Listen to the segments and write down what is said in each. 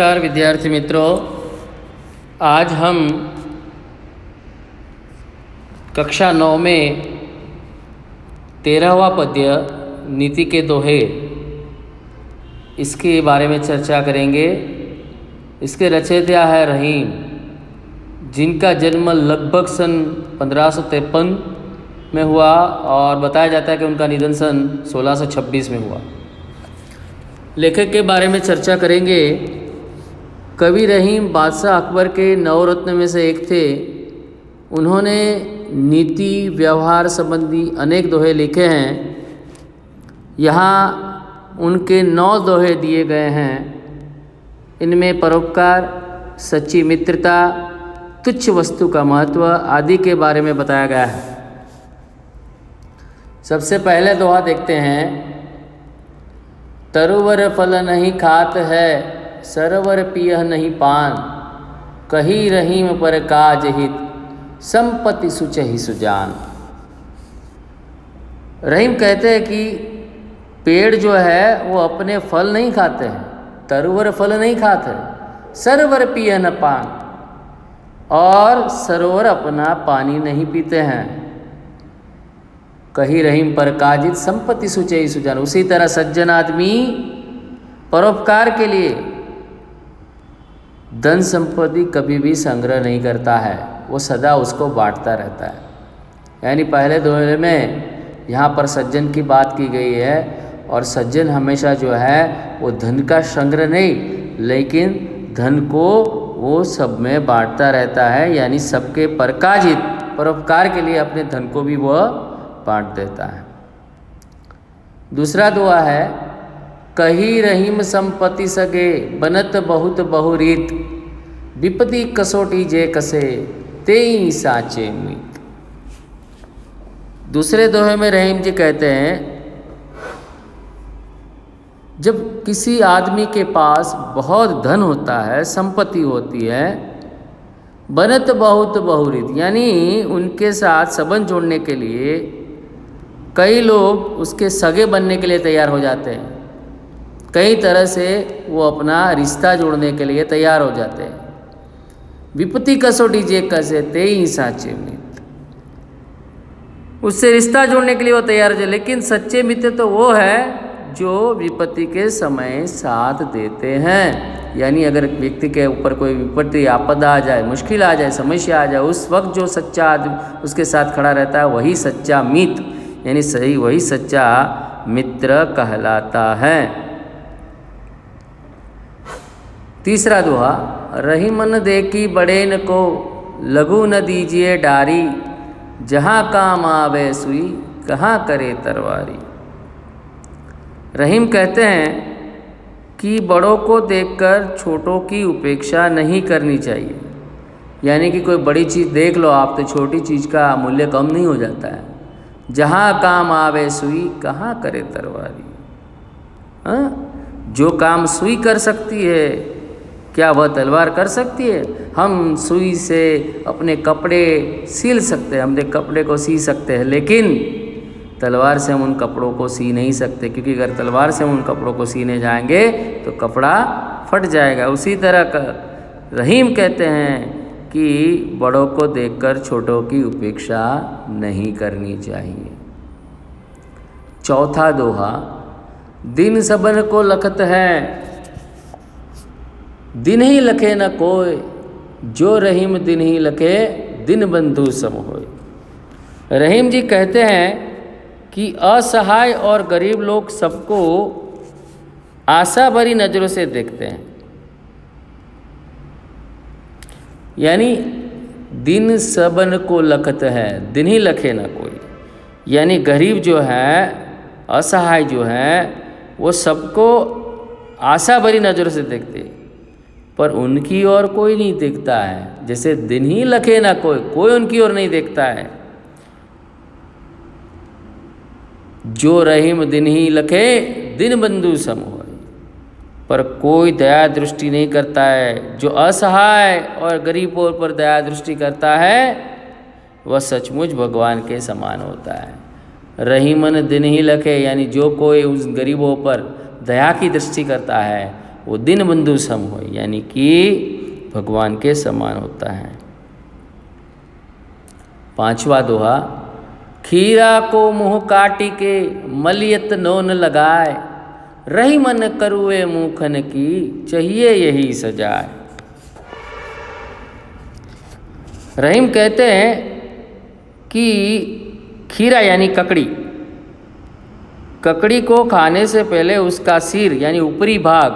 नमस्कार विद्यार्थी मित्रों, आज हम कक्षा 9 में 13वां पद्य नीति के दोहे इसके बारे में चर्चा करेंगे। इसके रचयिता है रहीम, जिनका जन्म लगभग सन 1553 में हुआ और बताया जाता है कि उनका निधन सन 1626 में हुआ। लेखक के बारे में चर्चा करेंगे। कवि रहीम बादशाह अकबर के नवरत्न में से एक थे। उन्होंने नीति व्यवहार संबंधी अनेक दोहे लिखे हैं। यहाँ उनके 9 दोहे दिए गए हैं। इनमें परोपकार, सच्ची मित्रता, तुच्छ वस्तु का महत्व आदि के बारे में बताया गया है। सबसे पहले दोहा देखते हैं। तरुवर फल नहीं खात है, सरवर पियह नहीं पान, कही रहीम पर काज हित, संपत्ति सुचहि सुजान। रहीम कहते हैं कि पेड़ जो है वो अपने फल नहीं खाते हैं, तरुवर फल नहीं खाते, सरवर पियह न पान, और सरोवर अपना पानी नहीं पीते हैं। कही रहीम पर काजित, संपत्ति सुचहि सुजान। उसी तरह सज्जन आदमी परोपकार के लिए धन संपत्ति कभी भी संग्रह नहीं करता है, वो सदा उसको बांटता रहता है। यानी पहले दोहे में यहाँ पर सज्जन की बात की गई है, और सज्जन हमेशा जो है वो धन का संग्रह नहीं, लेकिन धन को वो सब में बांटता रहता है। यानी सबके परकाजित, परोपकार के लिए अपने धन को भी वह बांट देता है। दूसरा दुआ है। कही रहीम संपत्ति सगे, बनत बहुत बहुरीत, विपति कसोटी जे कसे, तेई साचे मीत। दूसरे दोहे में रहीम जी कहते हैं, जब किसी आदमी के पास बहुत धन होता है, संपत्ति होती है, बनत बहुत बहुरीत, यानी उनके साथ संबंध जोड़ने के लिए कई लोग उसके सगे बनने के लिए तैयार हो जाते हैं। कई तरह से वो अपना रिश्ता जोड़ने के लिए तैयार हो जाते हैं। विपत्ति कसोटी जे कसे, तेई साचे मित्र। उससे रिश्ता जोड़ने के लिए वो तैयार हो जाए, लेकिन सच्चे मित्र तो वो है जो विपत्ति के समय साथ देते हैं। यानी अगर व्यक्ति के ऊपर कोई विपत्ति, आपदा आ जाए, मुश्किल आ जाए, समस्या आ जाए, उस वक्त जो सच्चा आदमी उसके साथ खड़ा रहता है, वही सच्चा मित्र, यानी सही वही सच्चा मित्र कहलाता है। तीसरा दोहा। रही मन देखी बड़ेन को, लघु न दीजिए डारी, जहाँ काम आवे सुई, कहाँ करे तरवारी। रहीम कहते हैं कि बड़ों को देखकर छोटों की उपेक्षा नहीं करनी चाहिए। यानी कि कोई बड़ी चीज़ देख लो आप, तो छोटी चीज़ का मूल्य कम नहीं हो जाता है। जहाँ काम आवे सुई, कहाँ करे तरवारी। जो काम सुई कर सकती है, क्या वह तलवार कर सकती है? हम सुई से अपने कपड़े सिल सकते हैं, अपने कपड़े को सी सकते हैं, लेकिन तलवार से हम उन कपड़ों को सी नहीं सकते, क्योंकि अगर तलवार से हम उन कपड़ों को सीने जाएंगे तो कपड़ा फट जाएगा। उसी तरह रहीम कहते हैं कि बड़ों को देखकर छोटों की उपेक्षा नहीं करनी चाहिए। चौथा दोहा। दिन सबन को लखत है, दिन ही लखे न कोय, जो रहीम दिन ही लखे, दिन बंधु सम होय। रहीम जी कहते हैं कि असहाय और गरीब लोग सबको आशा भरी नज़रों से देखते हैं। यानी दिन सबन को लखत है, दिन ही लखे न कोई। यानी गरीब जो है, असहाय जो है, वो सबको आशा भरी नज़रों से देखते हैं, पर उनकी ओर कोई नहीं देखता है। जैसे दिन ही लखे ना कोई, कोई उनकी ओर नहीं देखता है। जो रहीम दिन ही लखे, दिन बंधु सम होय, पर कोई दया दृष्टि नहीं करता है। जो असहाय और गरीबों पर दया दृष्टि करता है, वह सचमुच भगवान के समान होता है। रहीमन दिन ही लखे, यानी जो कोई उस गरीबों पर दया की दृष्टि करता है, वो दिन बंधु सम हो, यानी कि भगवान के समान होता है। 5वां दोहा, खीरा को मुँह काटी के मलियत नोन लगाए, रही मन करुए मुखन की चाहिए यही सजाए। रहीम कहते हैं कि खीरा यानी ककड़ी को खाने से पहले उसका सिर यानी ऊपरी भाग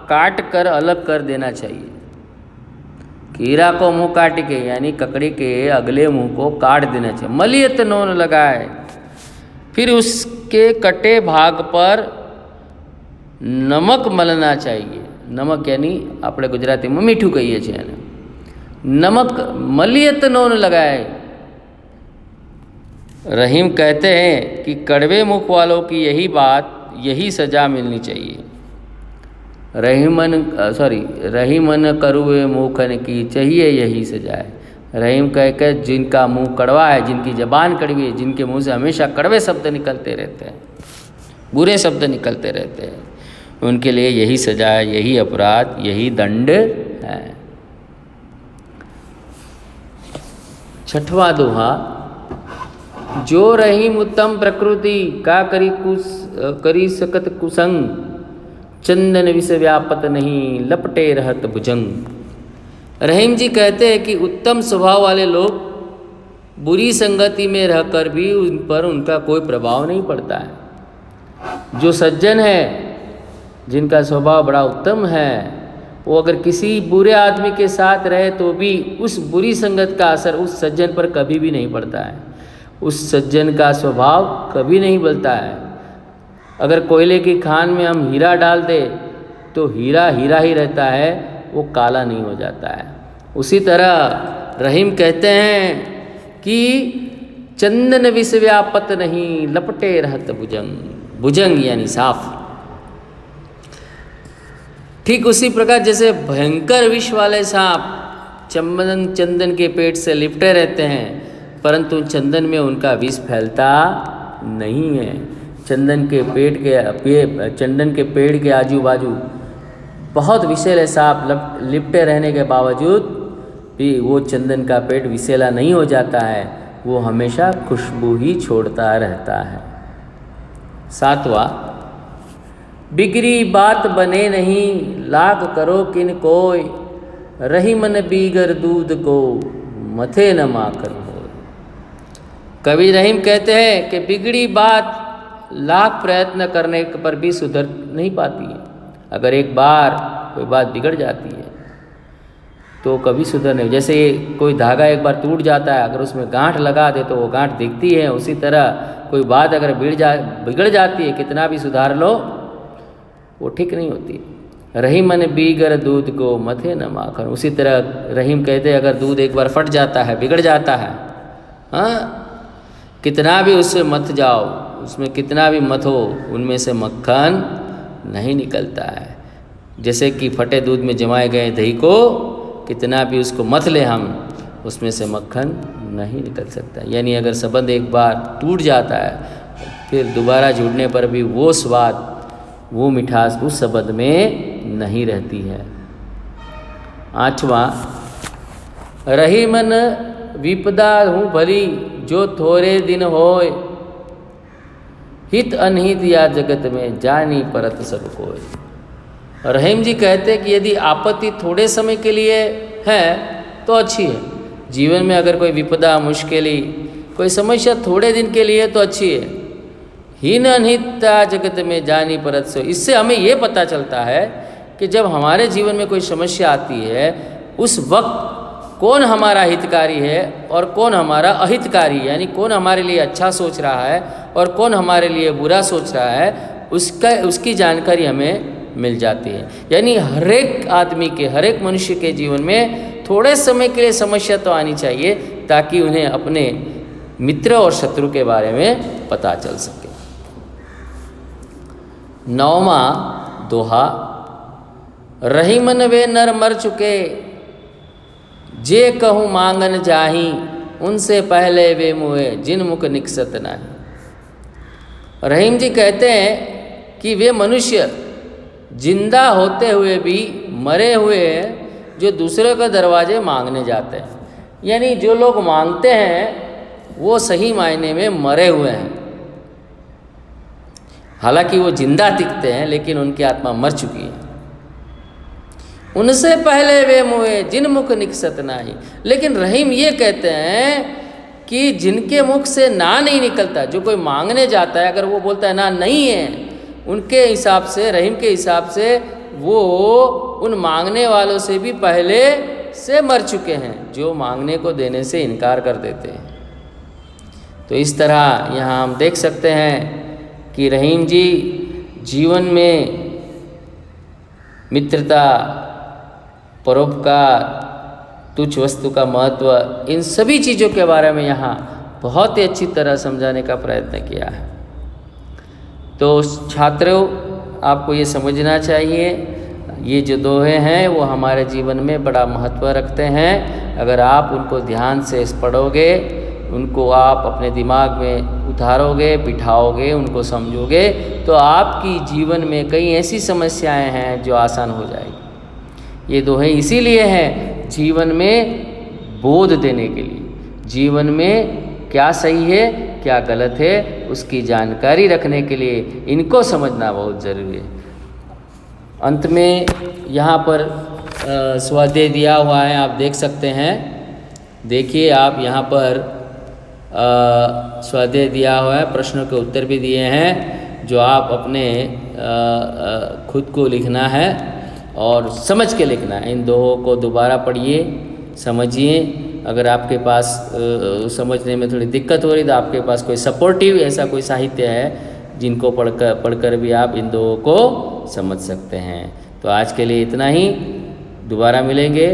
काट कर अलग कर देना चाहिए। खीरा को मुंह काट के यानी ककड़ी के अगले मुंह को काट देना चाहिए। मलियत नोन लगाए, फिर उसके कटे भाग पर नमक मलना चाहिए। नमक यानी આપણે ગુજરાતીમાં મીઠું કહીએ છીએ એને। नमक मलियत नोन लगाए। रहीम कहते हैं कि कड़वे मुख वालों की यही सज़ा मिलनी चाहिए। रहीमन करुए मुखन की चाहिए यही सजाए। रहीम कह के जिनका मुंह कड़वा है, जिनकी ज़बान कड़वी है, जिनके मुंह से हमेशा कड़वे शब्द निकलते रहते हैं, बुरे शब्द निकलते रहते हैं, उनके लिए यही सजा है, यही अपराध, यही दंड है। 6वां दोहा, जो रहीम उत्तम प्रकृति का करी सकत कुसंग, चंदन विष व्यापत नहीं लपटे रहत भुजंग। रहीम जी कहते हैं कि उत्तम स्वभाव वाले लोग बुरी संगति में रहकर भी उन पर उनका कोई प्रभाव नहीं पड़ता है। जो सज्जन है, जिनका स्वभाव बड़ा उत्तम है, वो अगर किसी बुरे आदमी के साथ रहे तो भी उस बुरी संगत का असर उस सज्जन पर कभी भी नहीं पड़ता है। उस सज्जन का स्वभाव कभी नहीं बदलता है। अगर कोयले की खान में हम हीरा डाल दे तो हीरा हीरा ही रहता है, वो काला नहीं हो जाता है। उसी तरह रहीम कहते हैं कि चंदन विष व्यापत नहीं लपटे रहत भुजंग। भुजंग यानी साफ। ठीक उसी प्रकार जैसे भयंकर विष वाले सांप चंदन के पेट से लिपटे रहते हैं, परंतु चंदन में उनका विष फैलता नहीं है। चंदन के पेड़ के आजू बाजू बहुत विषैले सांप लिपटे रहने के बावजूद भी वो चंदन का पेड़ विषैला नहीं हो जाता है, वो हमेशा खुशबू ही छोड़ता रहता है। 7वां, बिगड़ी बात बने नहीं लाग करो किन कोय, रही मन बीगर दूध को मथे न माखन हो। कवि रहीम कहते हैं कि बिगड़ी बात लाख प्रयत्न करने पर भी सुधर नहीं पाती है। अगर एक बार कोई बात बिगड़ जाती है तो कभी सुधर नहीं। जैसे कोई धागा एक बार टूट जाता है, अगर उसमें गांठ लगा दे तो वो गांठ दिखती है, उसी तरह कोई बात अगर बिगड़ जाती है, कितना भी सुधार लो वो ठीक नहीं होती। रहीम मन बीगर दूध को मथे न माखन। उसी तरह रहीम कहते हैं अगर दूध एक बार फट जाता है, बिगड़ जाता है, हाँ, कितना भी उससे मथ जाओ, उसमें कितना भी मथो, उनमें से मक्खन नहीं निकलता है। जैसे कि फटे दूध में जमाए गए दही को कितना भी उसको मथ ले हम, उसमें से मक्खन नहीं निकल सकता। यानी अगर संबंध एक बार टूट जाता है, फिर दोबारा जुड़ने पर भी वो स्वाद, वो मिठास उस संबंध में नहीं रहती है। 8वां, रही मन विपदा हूँ भली जो थोड़े दिन होय, हित अनहित या जगत में जानी परत सब कोय। रहीम जी कहते हैं कि यदि आपत्ति थोड़े समय के लिए है तो अच्छी है। जीवन में अगर कोई विपदा, मुश्किली, कोई समस्या थोड़े दिन के लिए तो अच्छी है। हीन अनहिता जगत में जानी परत सो। इससे हमें ये पता चलता है कि जब हमारे जीवन में कोई समस्या आती है, उस वक्त कौन हमारा हितकारी है और कौन हमारा अहितकारी, यानी कौन हमारे लिए अच्छा सोच रहा है और कौन हमारे लिए बुरा सोच रहा है, उसकी जानकारी हमें मिल जाती है। यानी हर एक आदमी के, हर एक मनुष्य के जीवन में थोड़े समय के लिए समस्या तो आनी चाहिए, ताकि उन्हें अपने मित्र और शत्रु के बारे में पता चल सके। 9वां दोहा, रही मन वे नर मर चुके, जे कहूँ मांगन जाही, उनसे पहले वे मुए जिन मुख निकसत नहीं। रहीम जी कहते हैं कि वे मनुष्य जिंदा होते हुए भी मरे हुए हैं जो दूसरे के दरवाजे मांगने जाते हैं। यानी जो लोग मांगते हैं वो सही मायने में मरे हुए हैं। हालांकि वो जिंदा दिखते हैं लेकिन उनकी आत्मा मर चुकी है। उनसे पहले वे मुए जिन मुख निकसत नाही। लेकिन रहीम ये कहते हैं कि जिनके मुख से ना नहीं निकलता, जो कोई मांगने जाता है अगर वो बोलता है ना नहीं है, उनके हिसाब से, रहीम के हिसाब से वो उन मांगने वालों से भी पहले से मर चुके हैं जो मांगने को देने से इनकार कर देते हैं। तो इस तरह यहाँ हम देख सकते हैं कि रहीम जी जीवन में मित्रता, परोपकार, तुच्छ वस्तु का महत्व, इन सभी चीज़ों के बारे में यहाँ बहुत ही अच्छी तरह समझाने का प्रयत्न किया है। तो छात्रों, आपको ये समझना चाहिए, ये जो दोहे हैं वो हमारे जीवन में बड़ा महत्व रखते हैं। अगर आप उनको ध्यान से पढ़ोगे, उनको आप अपने दिमाग में उतारोगे, बिठाओगे, उनको समझोगे, तो आपकी जीवन में कई ऐसी समस्याएं हैं जो आसान हो जाएगी। ये दोहे इसीलिए हैं जीवन में बोध देने के लिए, जीवन में क्या सही है क्या गलत है उसकी जानकारी रखने के लिए इनको समझना बहुत ज़रूरी है। अंत में यहाँ पर स्वाध्याय दिया हुआ है, आप देख सकते हैं। देखिए आप यहाँ पर स्वाध्याय दिया हुआ है, प्रश्नों के उत्तर भी दिए हैं जो आप अपने खुद को लिखना है और समझ के लिखना है। इन दोहों को दोबारा पढ़िए, समझिए। अगर आपके पास समझने में थोड़ी दिक्कत हो रही तो आपके पास कोई सपोर्टिव ऐसा कोई साहित्य है जिनको पढ़कर भी आप इन दोहों को समझ सकते हैं। तो आज के लिए इतना ही, दोबारा मिलेंगे।